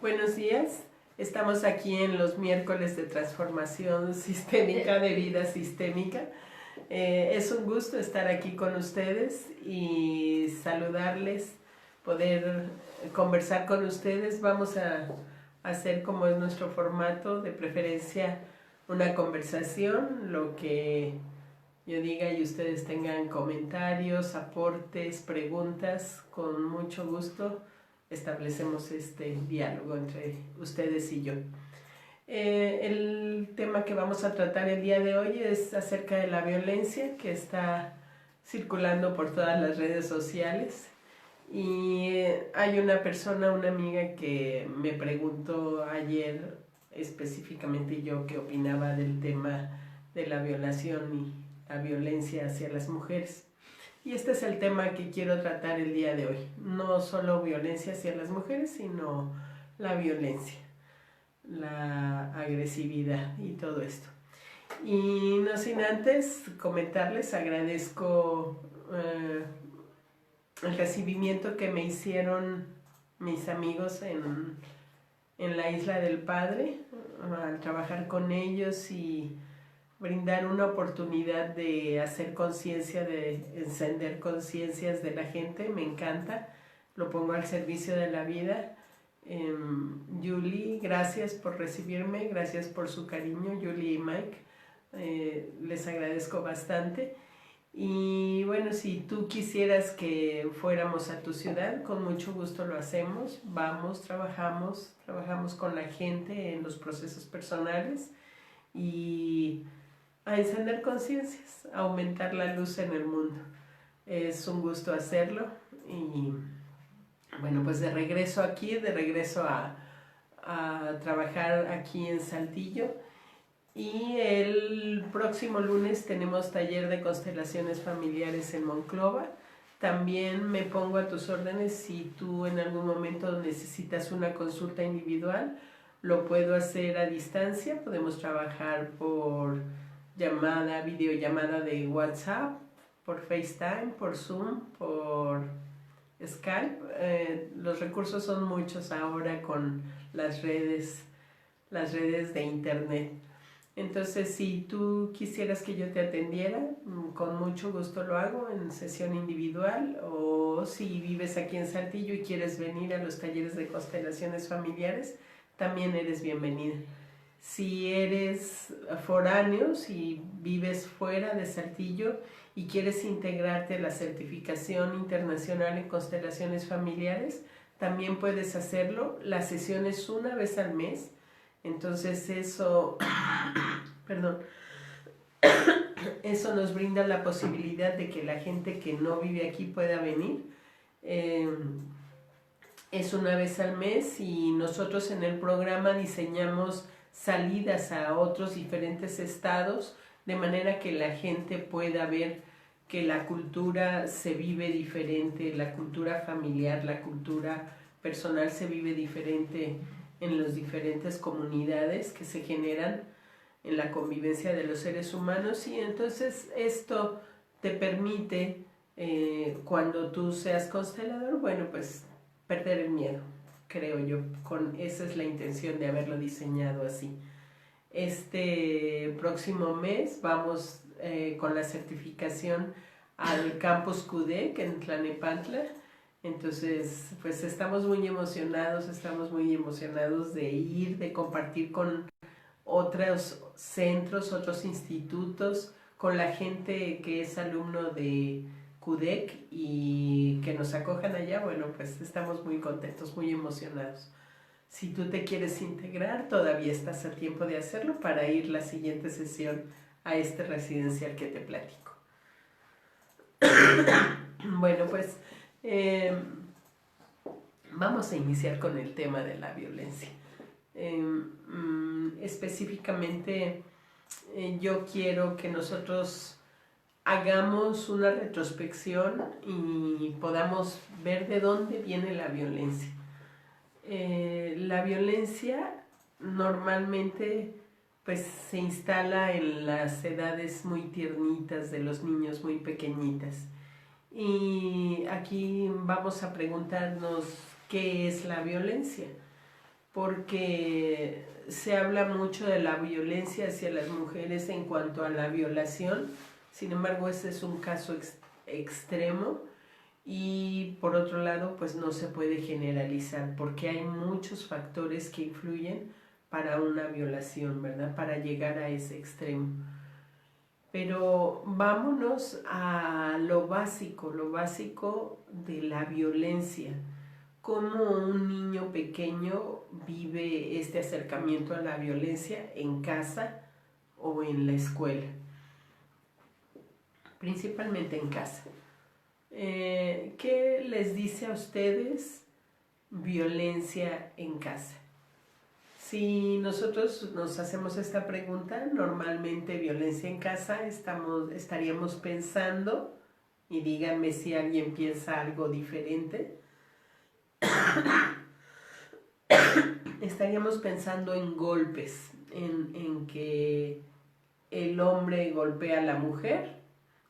Buenos días, estamos aquí en los miércoles de transformación sistémica, de vida sistémica. Es un gusto estar aquí con ustedes y saludarles, poder conversar con ustedes. Vamos a hacer como es nuestro formato, de preferencia una conversación, lo que yo diga y ustedes tengan comentarios, aportes, preguntas, con mucho gusto establecemos este diálogo entre ustedes y yo. El tema que vamos a tratar el día de hoy es acerca de la violencia que está circulando por todas las redes sociales. Y hay una persona, una amiga que me preguntó ayer específicamente yo qué opinaba del tema de la violación y la violencia hacia las mujeres. Y este es el tema que quiero tratar el día de hoy. No solo violencia hacia las mujeres, sino la violencia, la agresividad y todo esto. Y no sin antes comentarles, agradezco el recibimiento que me hicieron mis amigos en la Isla del Padre, al trabajar con ellos y brindar una oportunidad de hacer conciencia, de encender conciencias de la gente. Me encanta, lo pongo al servicio de la vida. Julie, gracias por recibirme, gracias por su cariño, Julie y Mike, les agradezco bastante. Y bueno, si tú quisieras que fuéramos a tu ciudad, con mucho gusto lo hacemos. Vamos, trabajamos con la gente en los procesos personales y a encender conciencias, a aumentar la luz en el mundo. Es un gusto hacerlo y bueno, pues de regreso aquí, de regreso a trabajar aquí en Saltillo. Y el próximo lunes tenemos taller de constelaciones familiares en Monclova. También me pongo a tus órdenes si tú en algún momento necesitas una consulta individual. Lo puedo hacer a distancia, podemos trabajar por llamada, videollamada de WhatsApp, por FaceTime, por Zoom, por Skype. Los recursos son muchos ahora con las redes de internet. Entonces, si tú quisieras que yo te atendiera, con mucho gusto lo hago en sesión individual, o si vives aquí en Saltillo y quieres venir a los talleres de constelaciones familiares, también eres bienvenida. Si eres foráneo, si vives fuera de Saltillo y quieres integrarte a la certificación internacional en constelaciones familiares, también puedes hacerlo. La sesión es una vez al mes, entonces eso eso nos brinda la posibilidad de que la gente que no vive aquí pueda venir. Es una vez al mes y nosotros en el programa diseñamos salidas a otros diferentes estados, de manera que la gente pueda ver que la cultura se vive diferente, la cultura familiar, la cultura personal se vive diferente en las diferentes comunidades que se generan en la convivencia de los seres humanos. Y entonces esto te permite, cuando tú seas constelador, bueno, pues perder el miedo, creo yo. Esa es la intención de haberlo diseñado así. Este próximo mes vamos con la certificación al Campus CUDEC en Tlalnepantla. Entonces, pues estamos muy emocionados de ir, de compartir con otros centros, otros institutos, con la gente que es alumno de CUDEC y que nos acojan allá. Bueno, pues estamos muy contentos, muy emocionados. Si tú te quieres integrar, todavía estás a tiempo de hacerlo para ir la siguiente sesión a este residencial que te platico. Bueno, pues vamos a iniciar con el tema de la violencia. Específicamente, yo quiero que nosotros hagamos una retrospección y podamos ver de dónde viene la violencia. La violencia normalmente pues se instala en las edades muy tiernitas de los niños, muy pequeñitas. Y aquí vamos a preguntarnos qué es la violencia. porque se habla mucho de la violencia hacia las mujeres en cuanto a la violación. Sin embargo, ese es un caso extremo, y por otro lado, pues no se puede generalizar porque hay muchos factores que influyen para una violación, ¿verdad? Para llegar a ese extremo. Pero vámonos a lo básico de la violencia. ¿Cómo un niño pequeño vive este acercamiento a la violencia en casa o en la escuela? Principalmente en casa. ¿Qué les dice a ustedes violencia en casa? Si nosotros nos hacemos esta pregunta, normalmente violencia en casa, estaríamos pensando, y díganme si alguien piensa algo diferente, estaríamos pensando en golpes, en que el hombre golpea a la mujer,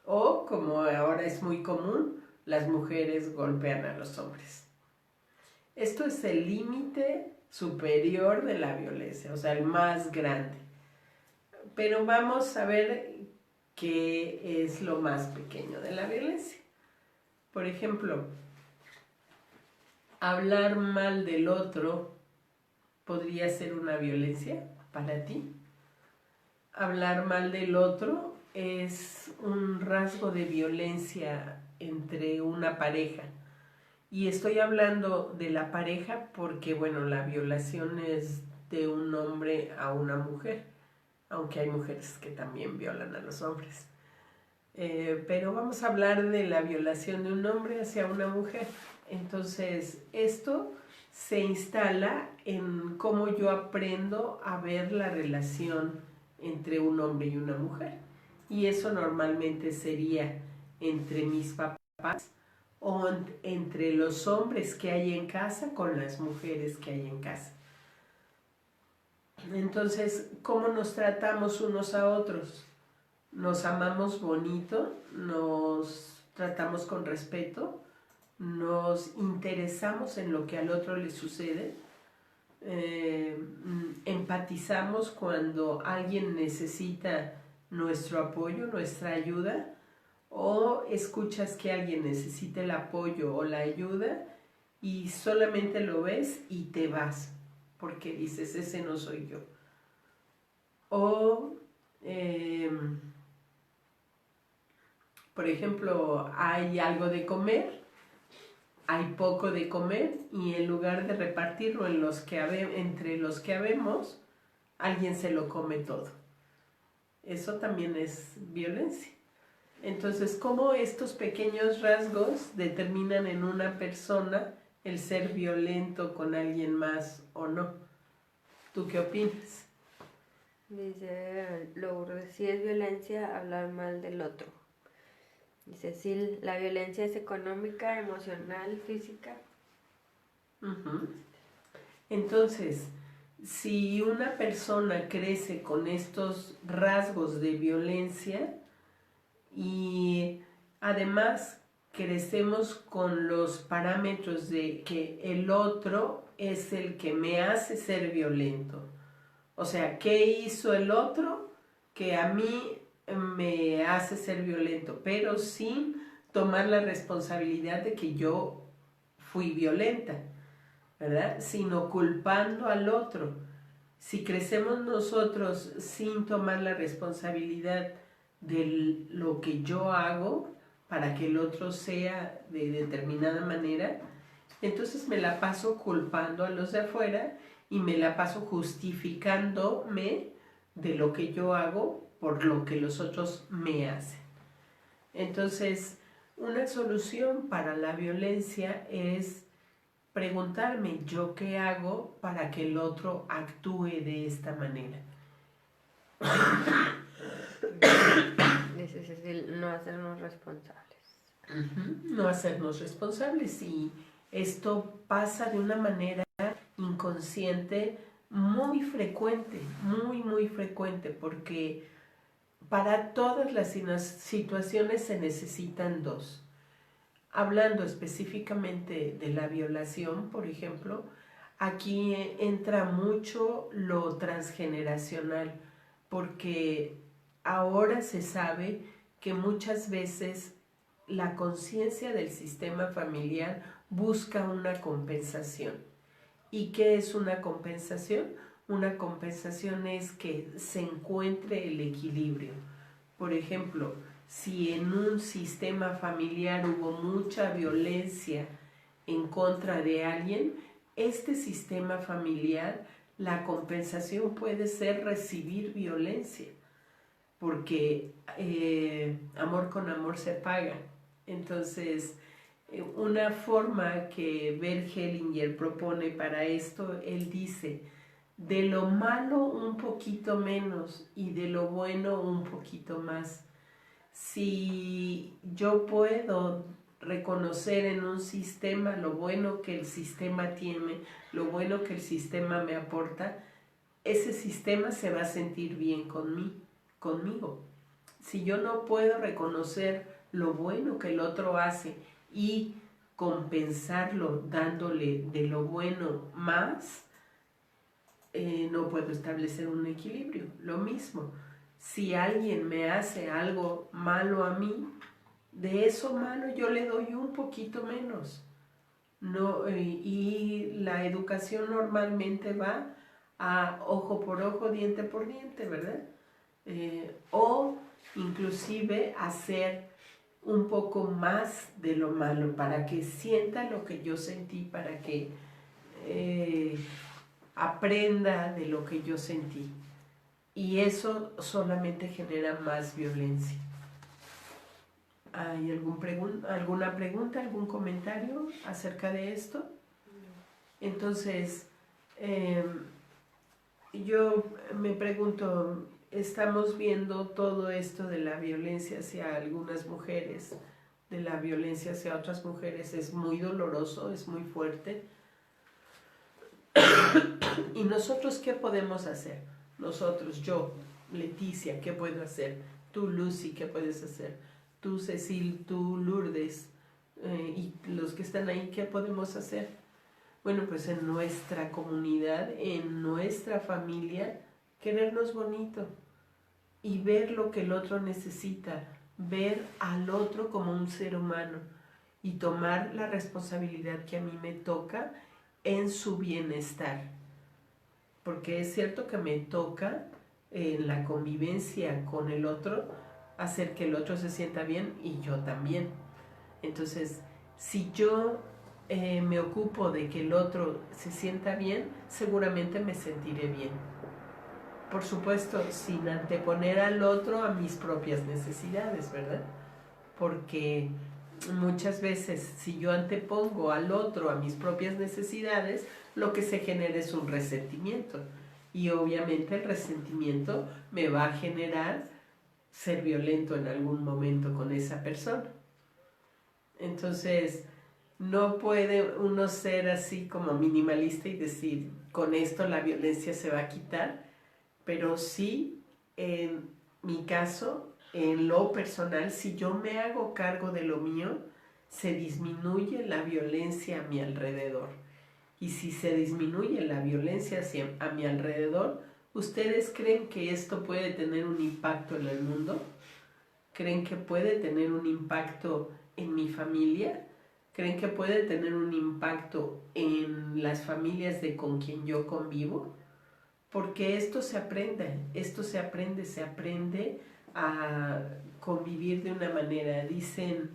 o como ahora es muy común, las mujeres golpean a los hombres. Esto es el límite superior de la violencia, o sea, el más grande. Pero vamos a ver qué es lo más pequeño de la violencia. Por ejemplo, hablar mal del otro podría ser una violencia para ti. Hablar mal del otro es un rasgo de violencia entre una pareja. Y estoy hablando de la pareja porque, bueno, la violación es de un hombre a una mujer, aunque hay mujeres que también violan a los hombres. Pero vamos a hablar de la violación de un hombre hacia una mujer. Entonces, esto se instala en cómo yo aprendo a ver la relación entre un hombre y una mujer. Y eso normalmente sería entre mis papás o entre los hombres que hay en casa con las mujeres que hay en casa. Entonces, ¿cómo nos tratamos unos a otros? Nos amamos bonito, nos tratamos con respeto, nos interesamos en lo que al otro le sucede, empatizamos cuando alguien necesita nuestro apoyo, nuestra ayuda, o escuchas que alguien necesita el apoyo o la ayuda y solamente lo ves y te vas porque dices, ese no soy yo. O por ejemplo, hay algo de comer, hay poco de comer, y en lugar de repartirlo entre los que habemos, alguien se lo come todo. Eso también es violencia. Entonces, ¿cómo estos pequeños rasgos determinan en una persona el ser violento con alguien más o no? ¿Tú qué opinas? Dice Lourdes, si es violencia hablar mal del otro. Dice, si la violencia es económica, emocional, física. Entonces, si una persona crece con estos rasgos de violencia y además crecemos con los parámetros de que el otro es el que me hace ser violento, o sea, ¿qué hizo el otro que a mí me hace ser violento? Pero sin tomar la responsabilidad de que yo fui violenta, ¿verdad? Sino culpando al otro. Si crecemos nosotros sin tomar la responsabilidad de lo que yo hago para que el otro sea de determinada manera, entonces me la paso culpando a los de afuera y me la paso justificándome de lo que yo hago por lo que los otros me hacen. Entonces, una solución para la violencia es preguntarme, ¿yo qué hago para que el otro actúe de esta manera? Dice Cecil, no hacernos responsables. No hacernos responsables, y esto pasa de una manera inconsciente muy frecuente, muy frecuente, porque para todas las situaciones se necesitan dos. Hablando específicamente de la violación, por ejemplo, aquí entra mucho lo transgeneracional, porque ahora se sabe que muchas veces la conciencia del sistema familiar busca una compensación. ¿Y qué es una compensación? Una compensación es que se encuentre el equilibrio. Por ejemplo, si en un sistema familiar hubo mucha violencia en contra de alguien, este sistema familiar, la compensación puede ser recibir violencia, porque amor con amor se paga. Entonces, una forma que Bert Hellinger propone para esto, él dice, de lo malo un poquito menos y de lo bueno un poquito más. Si yo puedo reconocer en un sistema lo bueno que el sistema tiene, lo bueno que el sistema me aporta, ese sistema se va a sentir bien conmigo. Si yo no puedo reconocer lo bueno que el otro hace y compensarlo dándole de lo bueno más, no puedo establecer un equilibrio. Lo mismo, si alguien me hace algo malo a mí, de eso malo yo le doy un poquito menos. No, y la educación normalmente va a ojo por ojo, diente por diente, ¿verdad? O inclusive hacer un poco más de lo malo para que sienta lo que yo sentí, para que aprenda de lo que yo sentí. Y eso solamente genera más violencia. ¿Hay alguna pregunta, algún comentario acerca de esto? Entonces, yo me pregunto, estamos viendo todo esto de la violencia hacia algunas mujeres, de la violencia hacia otras mujeres, es muy doloroso, es muy fuerte. ¿Y nosotros qué podemos hacer? Nosotros, yo, Leticia, ¿qué puedo hacer? Tú, Lucy, ¿qué puedes hacer? Tú, Cecil, tú, Lourdes, y los que están ahí, ¿qué podemos hacer? Bueno, pues en nuestra comunidad, en nuestra familia, querernos bonito y ver lo que el otro necesita, ver al otro como un ser humano y tomar la responsabilidad que a mí me toca en su bienestar. Porque es cierto que me toca en la convivencia con el otro hacer que el otro se sienta bien y yo también. Entonces, si yo me ocupo de que el otro se sienta bien, seguramente me sentiré bien. Por supuesto, sin anteponer al otro a mis propias necesidades, ¿verdad? Porque muchas veces, si yo antepongo al otro a mis propias necesidades, lo que se genera es un resentimiento. Y obviamente el resentimiento me va a generar ser violento en algún momento con esa persona. Entonces, no puede uno ser así como minimalista y decir, con esto la violencia se va a quitar, pero sí, en mi caso, en lo personal, si yo me hago cargo de lo mío, se disminuye la violencia a mi alrededor. Y si se disminuye la violencia a mi alrededor, ¿ustedes creen que esto puede tener un impacto en el mundo? ¿Creen que puede tener un impacto en mi familia? ¿Creen que puede tener un impacto en las familias de con quien yo convivo? Porque esto se aprende a convivir de una manera. Dicen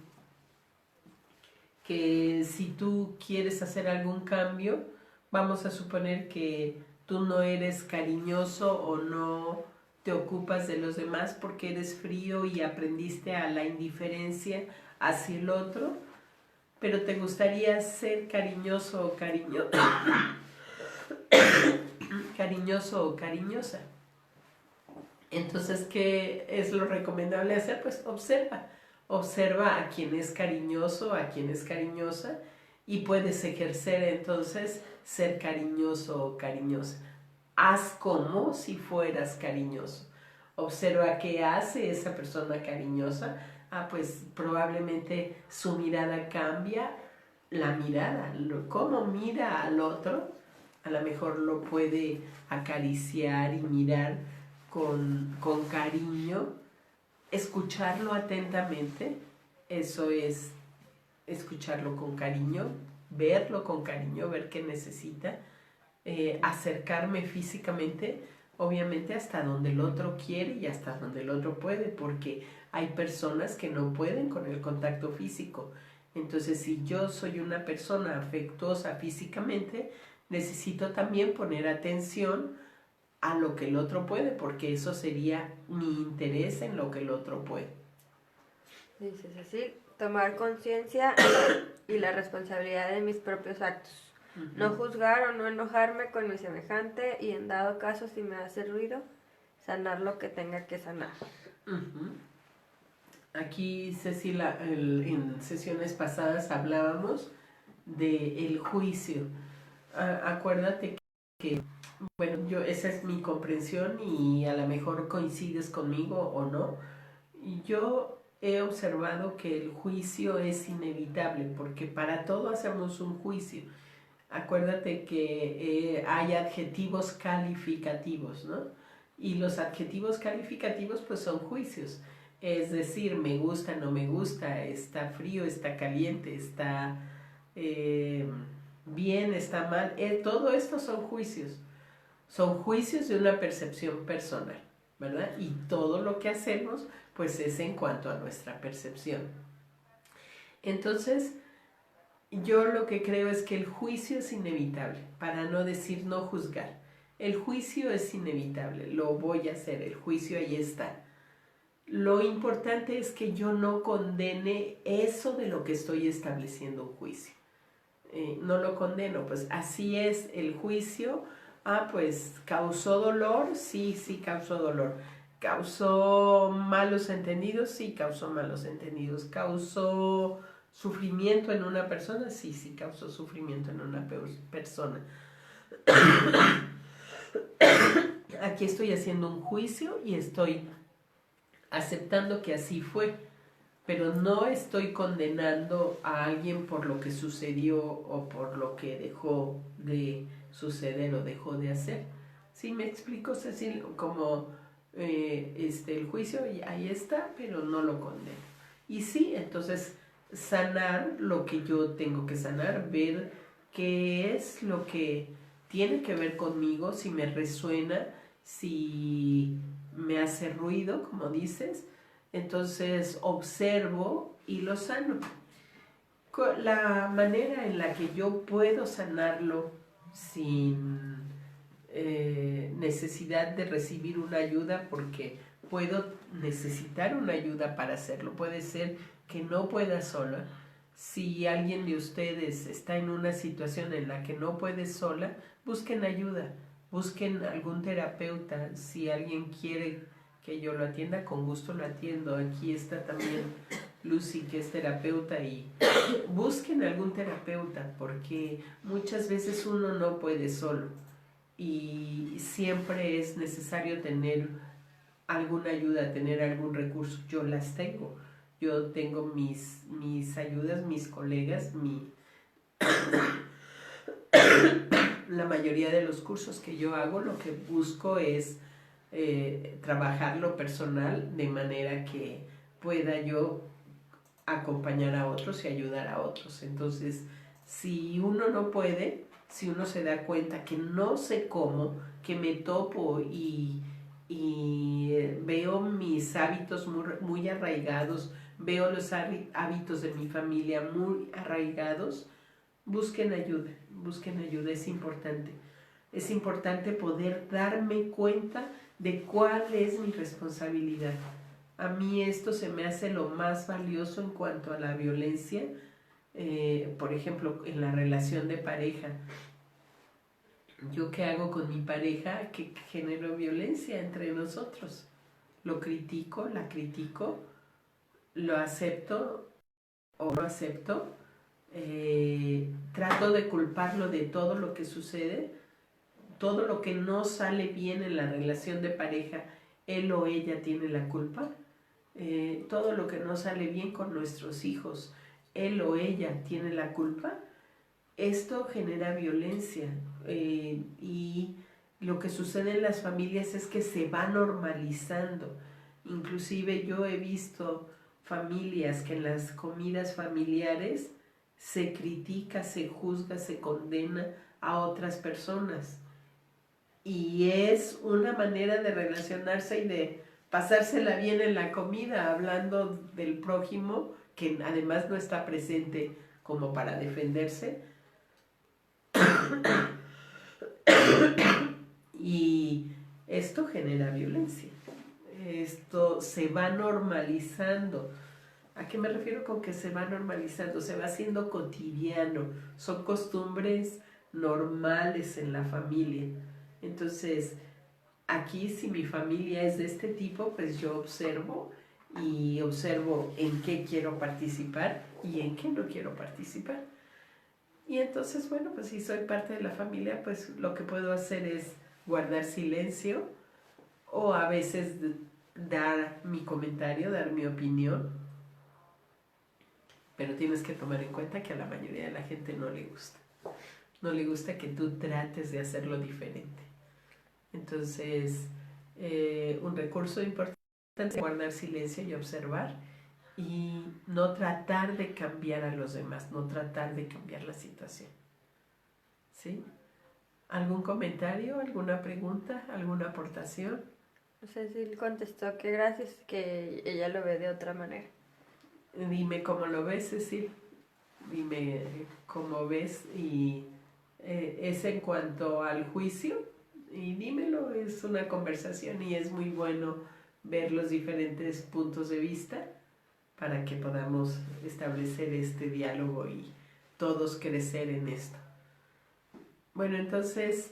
que si tú quieres hacer algún cambio, vamos a suponer que tú no eres cariñoso o no te ocupas de los demás porque eres frío y aprendiste a la indiferencia hacia el otro, pero te gustaría ser cariñoso o cariñoso o cariñosa. Entonces, ¿qué es lo recomendable hacer? Pues observa a quien es cariñoso, a quien es cariñosa, y puedes ejercer entonces ser cariñoso o cariñosa. Haz como si fueras cariñoso. Observa qué hace esa persona cariñosa. Pues probablemente su mirada cambia, la mirada, cómo mira al otro, a lo mejor lo puede acariciar y mirar con cariño, escucharlo atentamente, eso es escucharlo con cariño, verlo con cariño, ver qué necesita, acercarme físicamente, obviamente hasta donde el otro quiere y hasta donde el otro puede, porque hay personas que no pueden con el contacto físico. Entonces, si yo soy una persona afectuosa físicamente, necesito también poner atención a lo que el otro puede, porque eso sería mi interés en lo que el otro puede. Dice Cecil, tomar conciencia y la responsabilidad de mis propios actos. No juzgar o no enojarme con mi semejante y en dado caso si me hace ruido, sanar lo que tenga que sanar. Aquí, Cecilia, en sesiones pasadas hablábamos del juicio. Acuérdate que, bueno, esa es mi comprensión y a lo mejor coincides conmigo o no. Yo he observado que el juicio es inevitable porque para todo hacemos un juicio. Acuérdate que hay adjetivos calificativos, ¿no? Y los adjetivos calificativos pues son juicios. Es decir, me gusta, no me gusta, está frío, está caliente, está bien, está mal. Todo esto son juicios. Son juicios de una percepción personal, ¿verdad? Y todo lo que hacemos pues es en cuanto a nuestra percepción. Entonces, yo lo que creo es que el juicio es inevitable, para no decir no juzgar. El juicio es inevitable, lo voy a hacer, el juicio ahí está. Lo importante es que yo no condene eso de lo que estoy estableciendo un juicio. No lo condeno, pues así es el juicio. Pues causó dolor, sí, sí causó dolor. ¿Causó malos entendidos? Sí, causó malos entendidos. ¿Causó sufrimiento en una persona? Sí, sí causó sufrimiento en una persona. Aquí estoy haciendo un juicio y estoy aceptando que así fue, pero no estoy condenando a alguien por lo que sucedió o por lo que dejó de suceder o dejó de hacer. ¿Sí me explico, Cecil? Como el juicio ahí está, pero no lo condeno. Y sí, entonces sanar lo que yo tengo que sanar, ver qué es lo que tiene que ver conmigo, si me resuena, si me hace ruido, como dices, entonces observo y lo sano. La manera en la que yo puedo sanarlo sin necesidad de recibir una ayuda, porque puedo necesitar una ayuda para hacerlo, puede ser que no pueda sola. Si alguien de ustedes está en una situación en la que no puede sola, busquen ayuda, busquen algún terapeuta. Si alguien quiere que yo lo atienda, con gusto lo atiendo. Aquí está también Lucy, que es terapeuta, y busquen algún terapeuta, porque muchas veces uno no puede solo y siempre es necesario tener alguna ayuda, tener algún recurso. Yo las tengo. Yo tengo mis ayudas, mis colegas, la mayoría de los cursos que yo hago, lo que busco es trabajar lo personal de manera que pueda yo acompañar a otros y ayudar a otros. Entonces, si uno no puede, si uno se da cuenta que no sé cómo, que me topo y veo mis hábitos muy arraigados, veo los hábitos de mi familia muy arraigados, busquen ayuda, es importante. Es importante poder darme cuenta de cuál es mi responsabilidad. A mí esto se me hace lo más valioso en cuanto a la violencia, por ejemplo, en la relación de pareja. ¿Yo qué hago con mi pareja que genero violencia entre nosotros? Lo critico, la critico, lo acepto o no acepto, trato de culparlo de todo lo que sucede, todo lo que no sale bien en la relación de pareja, él o ella tiene la culpa. Todo lo que no sale bien con nuestros hijos, él o ella tiene la culpa. esto genera violencia y lo que sucede en las familias es que se va normalizando. Inclusive yo he visto familias que en las comidas familiares se critica, se juzga, se condena a otras personas. Y es una manera de relacionarse y de pasársela bien en la comida, hablando del prójimo, que además no está presente como para defenderse. Y esto genera violencia. Esto se va normalizando. ¿A qué me refiero con que se va normalizando? Se va haciendo cotidiano. Son costumbres normales en la familia. Entonces, aquí si mi familia es de este tipo, pues yo observo y observo en qué quiero participar y en qué no quiero participar. Y entonces, bueno, pues si soy parte de la familia, pues lo que puedo hacer es guardar silencio o a veces dar mi comentario, dar mi opinión, pero tienes que tomar en cuenta que a la mayoría de la gente no le gusta. No le gusta que tú trates de hacerlo diferente. Entonces, un recurso importante es guardar silencio y observar y no tratar de cambiar a los demás, no tratar de cambiar la situación. ¿Sí? ¿Algún comentario, alguna pregunta, alguna aportación? Cecil contestó que gracias, que ella lo ve de otra manera. Dime cómo lo ves, Cecil. Dime cómo ves y es en cuanto al juicio. Y dímelo, es una conversación y es muy bueno ver los diferentes puntos de vista para que podamos establecer este diálogo y todos crecer en esto. Bueno, entonces,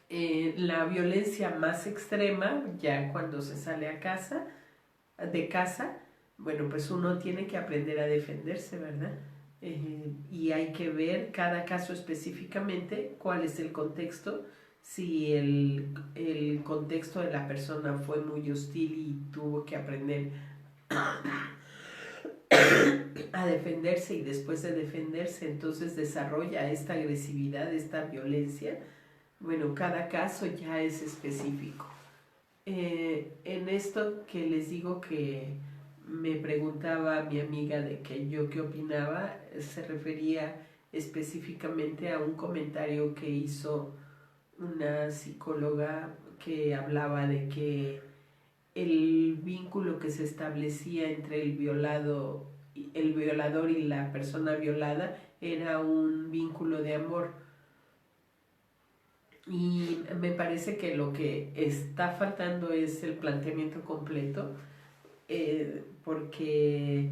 la violencia más extrema, ya cuando se sale de casa, bueno, pues uno tiene que aprender a defenderse, ¿verdad? Y hay que ver cada caso específicamente, cuál es el contexto, si el contexto de la persona fue muy hostil y tuvo que aprender a defenderse y después de defenderse entonces desarrolla esta agresividad, esta violencia. Bueno, cada caso ya es específico. En esto que les digo que me preguntaba mi amiga de que yo qué opinaba, se refería específicamente a un comentario que hizo una psicóloga que hablaba de que el vínculo que se establecía entre el violador y la persona violada era un vínculo de amor. Y me parece que lo que está faltando es el planteamiento completo, porque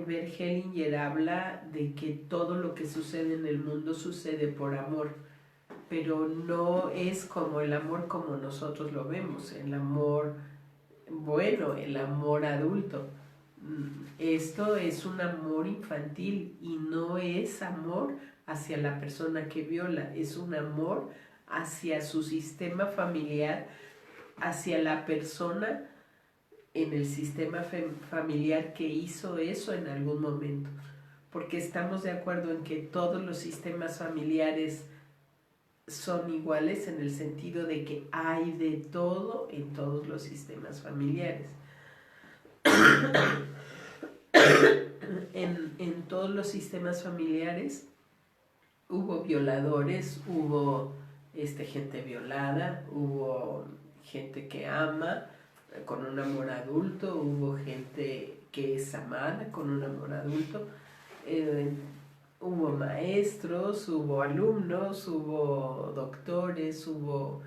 Bert Hellinger habla de que todo lo que sucede en el mundo sucede por amor, pero no es como el amor como nosotros lo vemos, el amor bueno, el amor adulto. Esto es un amor infantil y no es amor hacia la persona que viola, es un amor hacia su sistema familiar, hacia la persona en el sistema familiar que hizo eso en algún momento. Porque estamos de acuerdo en que todos los sistemas familiares son iguales en el sentido de que hay de todo en todos los sistemas familiares. En todos los sistemas familiares hubo violadores, hubo gente violada, hubo gente que ama con un amor adulto, hubo gente que es amada con un amor adulto, hubo maestros, hubo alumnos, hubo doctores, hubo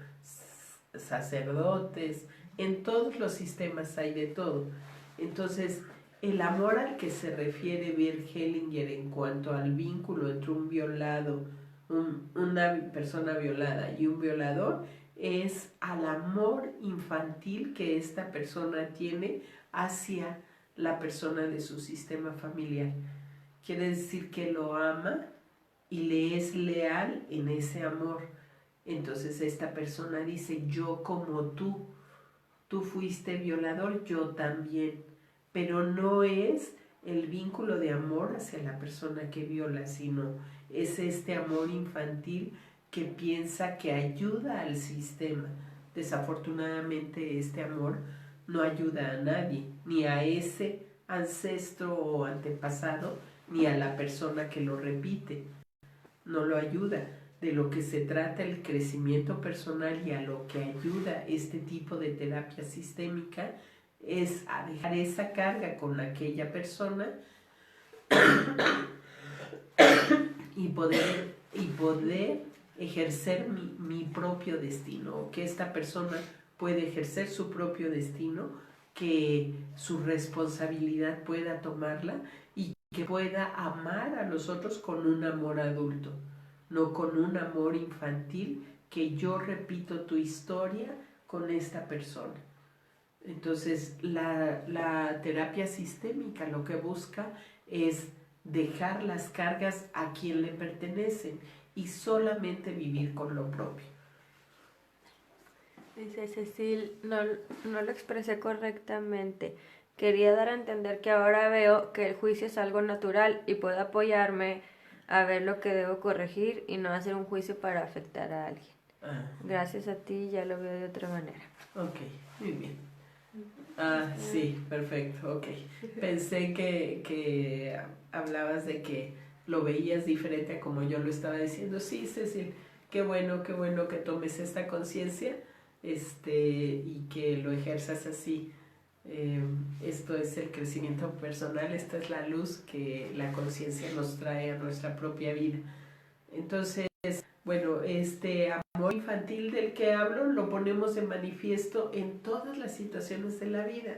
sacerdotes, en todos los sistemas hay de todo. Entonces, el amor al que se refiere Bert Hellinger en cuanto al vínculo entre un violado, una persona violada y un violador, es al amor infantil que esta persona tiene hacia la persona de su sistema familiar. Quiere decir que lo ama y le es leal en ese amor. Entonces esta persona dice, yo como tú fuiste violador, yo también. Pero no es el vínculo de amor hacia la persona que viola, sino es este amor infantil que piensa que ayuda al sistema. Desafortunadamente este amor no ayuda a nadie, ni a ese ancestro o antepasado, ni a la persona que lo repite. No lo ayuda. De lo que se trata el crecimiento personal y a lo que ayuda este tipo de terapia sistémica es a dejar esa carga con aquella persona y poder ejercer mi propio destino, que esta persona puede ejercer su propio destino, que su responsabilidad pueda tomarla y que pueda amar a los otros con un amor adulto, no con un amor infantil que yo repito tu historia con esta persona. Entonces la terapia sistémica lo que busca es dejar las cargas a quien le pertenecen y solamente vivir con lo propio. Dice Cecil, no lo expresé correctamente. Quería dar a entender que ahora veo que el juicio es algo natural y puedo apoyarme a ver lo que debo corregir y no hacer un juicio para afectar a alguien. Gracias a ti ya lo veo de otra manera. Ok, muy bien. Sí, perfecto, ok. Pensé que hablabas de que lo veías diferente a como yo lo estaba diciendo. Sí, Cecil, qué bueno que tomes esta conciencia y que lo ejerzas así. Esto es el crecimiento personal, esta es la luz que la conciencia nos trae a nuestra propia vida. Entonces, bueno, este amor infantil del que hablo lo ponemos de manifiesto en todas las situaciones de la vida.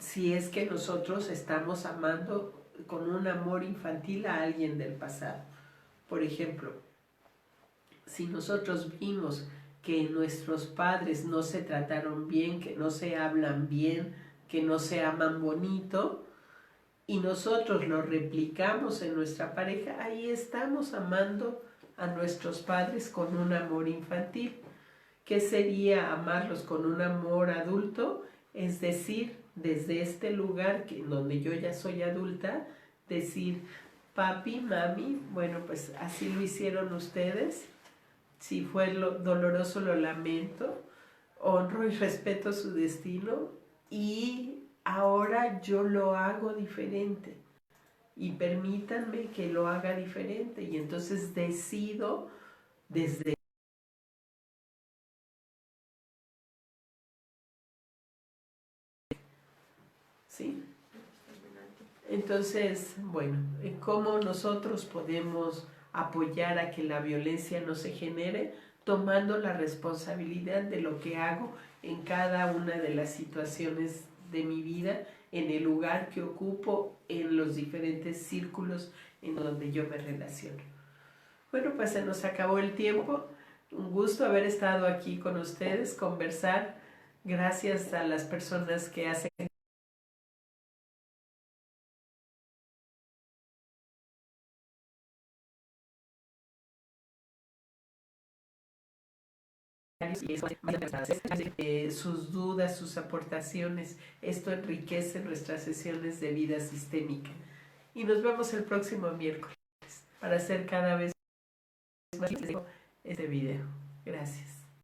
Si es que nosotros estamos amando con un amor infantil a alguien del pasado. Por ejemplo, si nosotros vimos que nuestros padres no se trataron bien, que no se hablan bien, que no se aman bonito, y nosotros lo replicamos en nuestra pareja, ahí estamos amando a nuestros padres con un amor infantil. ¿Qué sería amarlos con un amor adulto? Es decir, desde este lugar donde yo ya soy adulta, decir, papi, mami, bueno, pues así lo hicieron ustedes. Si fue doloroso, lo lamento. Honro y respeto su destino y ahora yo lo hago diferente. Y permítanme que lo haga diferente. Y entonces decido desde ¿sí? Entonces, bueno, ¿cómo nosotros podemos apoyar a que la violencia no se genere? Tomando la responsabilidad de lo que hago en cada una de las situaciones de mi vida, en el lugar que ocupo, en los diferentes círculos en donde yo me relaciono. Bueno, pues se nos acabó el tiempo. Un gusto haber estado aquí con ustedes, conversar. Gracias a las personas que hacen sus dudas, sus aportaciones. Esto enriquece nuestras sesiones de vida sistémica. Y nos vemos el próximo miércoles para hacer cada vez más este video. Gracias.